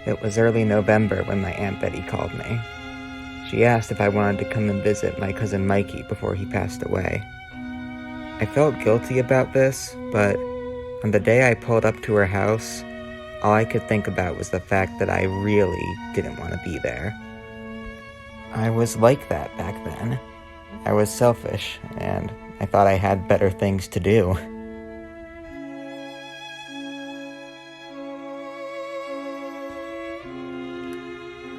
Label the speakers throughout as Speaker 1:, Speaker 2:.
Speaker 1: It was early November when my Aunt Betty called me. She asked if I wanted to come and visit my cousin Mikey before he passed away. I felt guilty about this, but on the day I pulled up to her house, all I could think about was the fact that I really didn't want to be there. I was like that back then. I was selfish, and I thought I had better things to do.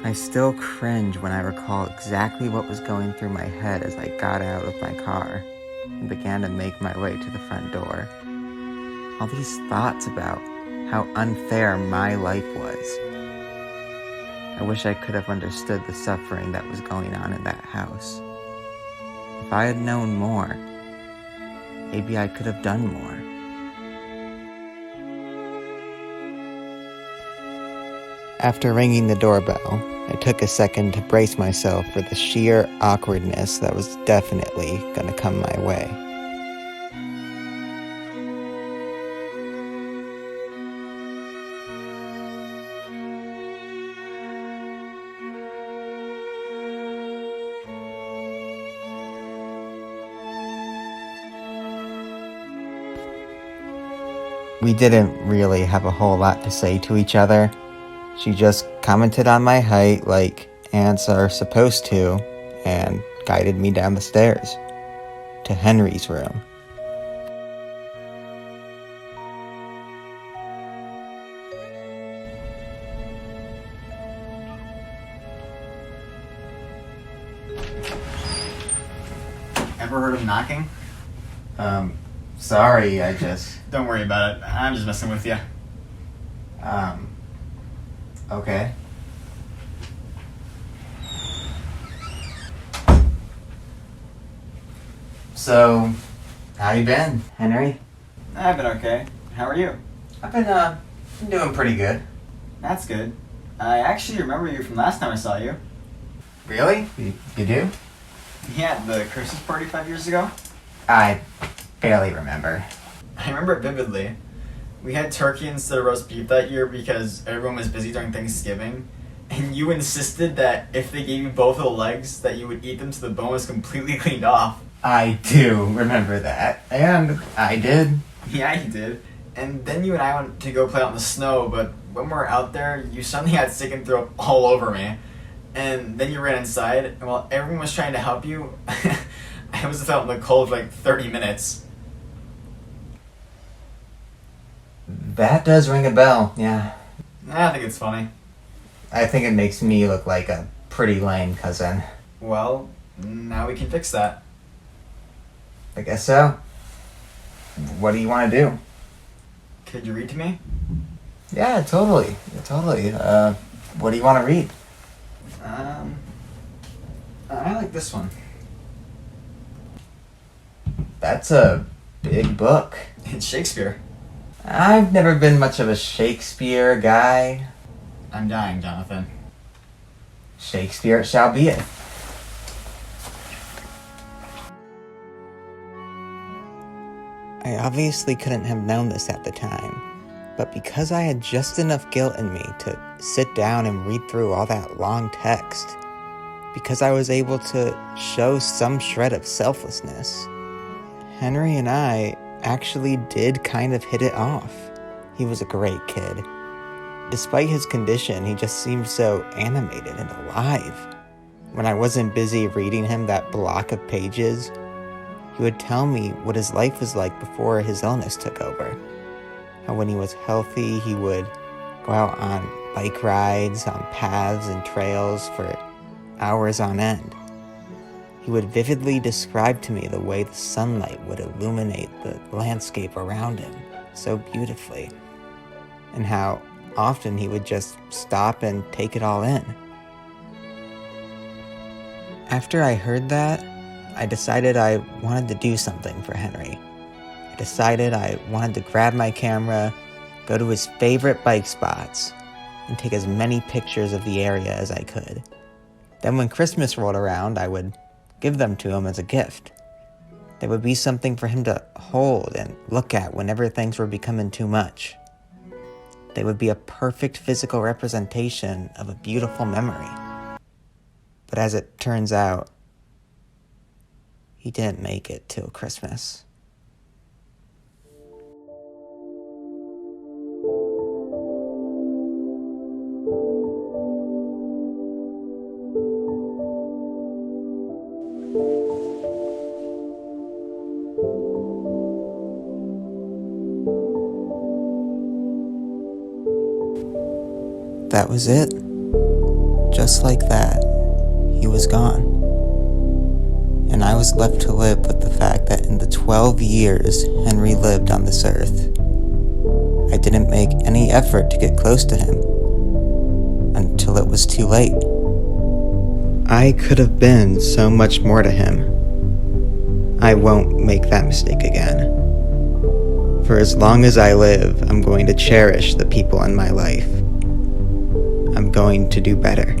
Speaker 1: I still cringe when I recall exactly what was going through my head as I got out of my car and began to make my way to the front door. All these thoughts about how unfair my life was. I wish I could have understood the suffering that was going on in that house. If I had known more, maybe I could have done more. After ringing the doorbell, I took a second to brace myself for the sheer awkwardness that was definitely going to come my way. We didn't really have a whole lot to say to each other. She just commented on my height like ants are supposed to and guided me down the stairs to Henry's room.
Speaker 2: Ever heard of knocking?
Speaker 1: Sorry, I just...
Speaker 2: Don't worry about it. I'm just messing with you.
Speaker 1: Okay. So, how you been, Henry?
Speaker 2: I've been okay. How are you?
Speaker 1: I've been doing pretty good.
Speaker 2: That's good. I actually remember you from last time I saw you.
Speaker 1: Really? You do?
Speaker 2: Yeah, the Christmas party 5 years ago.
Speaker 1: I barely remember.
Speaker 2: I remember it vividly. We had turkey instead of roast beef that year because everyone was busy during Thanksgiving. And you insisted that if they gave you both of the legs, that you would eat them till the bone was completely cleaned off.
Speaker 1: I do remember that. And I did.
Speaker 2: Yeah, you did. And then you and I went to go play out in the snow, but when we were out there, you suddenly had sick and throw up all over me. And then you ran inside, and while everyone was trying to help you, I was out in the cold for like 30 minutes.
Speaker 1: That does ring a bell, yeah.
Speaker 2: I think it's funny.
Speaker 1: I think it makes me look like a pretty lame cousin.
Speaker 2: Well, now we can fix that.
Speaker 1: I guess so. What do you want to do?
Speaker 2: Could you read to me?
Speaker 1: Yeah, totally. What do you want to read?
Speaker 2: I like this one.
Speaker 1: That's a big book.
Speaker 2: It's Shakespeare.
Speaker 1: I've never been much of a Shakespeare guy.
Speaker 2: I'm dying, Jonathan.
Speaker 1: Shakespeare it shall be it. I obviously couldn't have known this at the time, but because I had just enough guilt in me to sit down and read through all that long text, because I was able to show some shred of selflessness, Henry and I actually did kind of hit it off. He was a great kid. Despite his condition, he just seemed so animated and alive. When I wasn't busy reading him that block of pages, he would tell me what his life was like before his illness took over. How when he was healthy, he would go out on bike rides, on paths and trails for hours on end. He would vividly describe to me the way the sunlight would illuminate the landscape around him so beautifully, and how often he would just stop and take it all in. After I heard that, I decided I wanted to do something for Henry. I decided I wanted to grab my camera, go to his favorite bike spots, and take as many pictures of the area as I could. Then when Christmas rolled around, I would give them to him as a gift. There would be something for him to hold and look at whenever things were becoming too much. They would be a perfect physical representation of a beautiful memory. But as it turns out, he didn't make it till Christmas. That was it. Just like that, he was gone. And I was left to live with the fact that in the 12 years Henry lived on this earth, I didn't make any effort to get close to him until it was too late. I could have been so much more to him. I won't make that mistake again. For as long as I live, I'm going to cherish the people in my life. I'm going to do better.